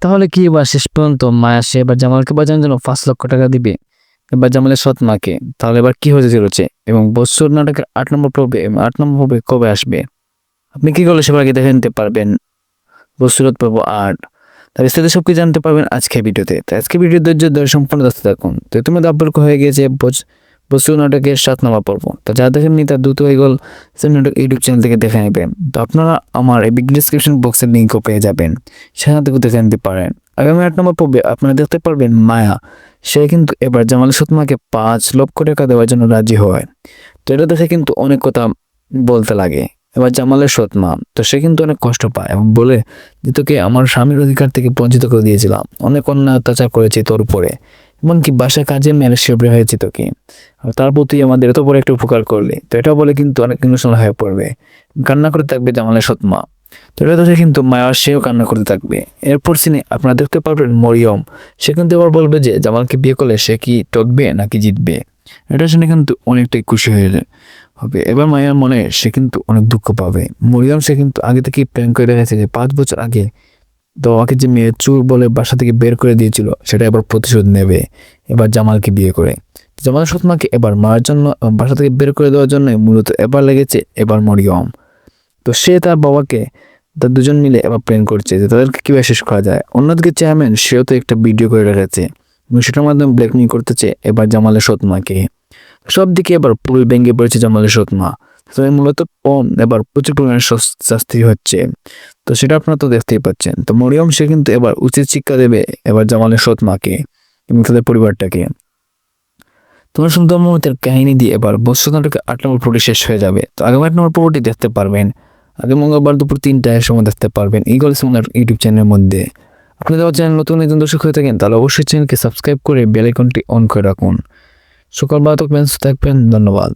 তাহলে কি এবার শেষ পর্যন্ত মায়া সে এবার জামালকে বাঁচানোর জন্য 5 লক্ষ টাকা দিবে এবার জামালের সৎ মাকে? তাহলে এবার কি হতে চলেছে এবং বৎসর নাটকের 8 নম্বর পর্বে এবং 8 নম্বর পর্বে কবে আসবে? আপনি কি করলে সবার আগে দেখে নিতে পারবেন বৎসরত পর্ব 8। তার বিস্তারিত সবকিছু জানতে পারবেন আজকে ভিডিওতে। তো আজকে ভিডিও ধৈর্য সম্পূর্ণ দেখতে থাকুন। তো তুমি আপলোড হয়ে গিয়েছে বৎসর নাটকের 7 নম্বর পর্ব। তো যা দেখেননি তার দ্রুত ইগল নাটক ইউটিউব চ্যানেল থেকে দেখে নেবেন। তো আপনারা আমার এই ডিসক্রিপশন বক্সের লিঙ্কও পেয়ে যাবেন, সেখান থেকে দেখে নিতে পারেন। আগামী 8 নম্বর পর্বে আপনারা দেখতে পারবেন মায়া সে কিন্তু এবার জামালের সৎ মাকে 5 লক্ষ টাকা দেওয়ার জন্য রাজি হয়। তো এটা দেখে কিন্তু অনেক কথা বলতে লাগে। এবার জামালের সৎ মা তো সে কিন্তু অনেক কষ্ট পায় এবং বলে যে তোকে আমার স্বামীর অধিকার থেকে বঞ্চিত করে দিয়েছিলাম, অনেক অন্যায় অত্যাচার করেছি তোর উপরে, এমনকি বাসায় কাজে মেরে সেবরে হয়েছি তোকে, আর তার প্রতি আমাদের এত বড় একটা উপকার করলে। তো এটা বলে কিন্তু অনেক ইমোশনাল হয়ে পড়বে, কান্না করতে থাকবে জামালের সৎ মা। তো এটা দেখে কিন্তু মায়া সেও কান্না করতে থাকবে। এরপর সিনে আপনারা দেখতে পারবেন মরিয়ম সে কিন্তু এবার বলবে যে জামালকে বিয়ে করলে সে কি টকবে নাকি জিতবে। এটা শুনে কিন্তু অনেকটাই খুশি হয়ে হবে। এবার মায়ার মনে সে কিন্তু অনেক দুঃখ পাবে। মরিয়ম সে কিন্তু আগে থেকে প্ল্যান করে রেখেছে যে 5 বছর আগে তো ওকে যে মেয়ে চুর বলে বাসা থেকে বের করে দিয়েছিল সেটা এবার প্রতিশোধ নেবে এবার জামালকে বিয়ে করে। জামালের সৎ মাকে এবার মারার জন্য বাসা থেকে বের করে দেওয়ার জন্য মূলত এবার লেগেছে এবার মরিয়ম। তো সে তার বাবাকে তার দুজন মিলে এবার প্ল্যান করছে যে তাদেরকে কিভাবে শেষ করা যায়। অন্যদিকে চেয়ারম্যান সেও তো একটা ভিডিও করে রেখেছে এবং সেটার মাধ্যমে ব্ল্যাকমেইল করতেছে এবার জামালের সৎ মাকে। সব দিকে এবার পুরো ভেঙে পড়েছে জামালের সৎ মা। তো মূলত এবার প্রচুর পরিমাণে শাস্তি হচ্ছে। তো সেটা আপনারা তো দেখতেই পাচ্ছেন। তো মরিয়ম সে কিন্তু এবার উচিত শিক্ষা দেবে এবার জামালের সৎ মাকে এবং তাদের পরিবারটাকে। তোমার সুন্দর মমতার কাহিনী দিয়ে এবার বৎসর নাটকের 8 নম্বর পর্বটি শেষ হয়ে যাবে। তো আগামী 8 নম্বর পর্বটি দেখতে পারবেন আগামী মঙ্গলবার দুপুর 3টায় সময় দেখতে পারবেন ইগল ইউটিউব চ্যানেলের মধ্যে। আপনি যদি চ্যানেল নতুন দর্শক হয়ে থাকেন তাহলে অবশ্যই চ্যানেলকে সাবস্ক্রাইব করে বেল আইকনটি অন করে রাখুন। সকল ভালো থাকবেন, ধন্যবাদ।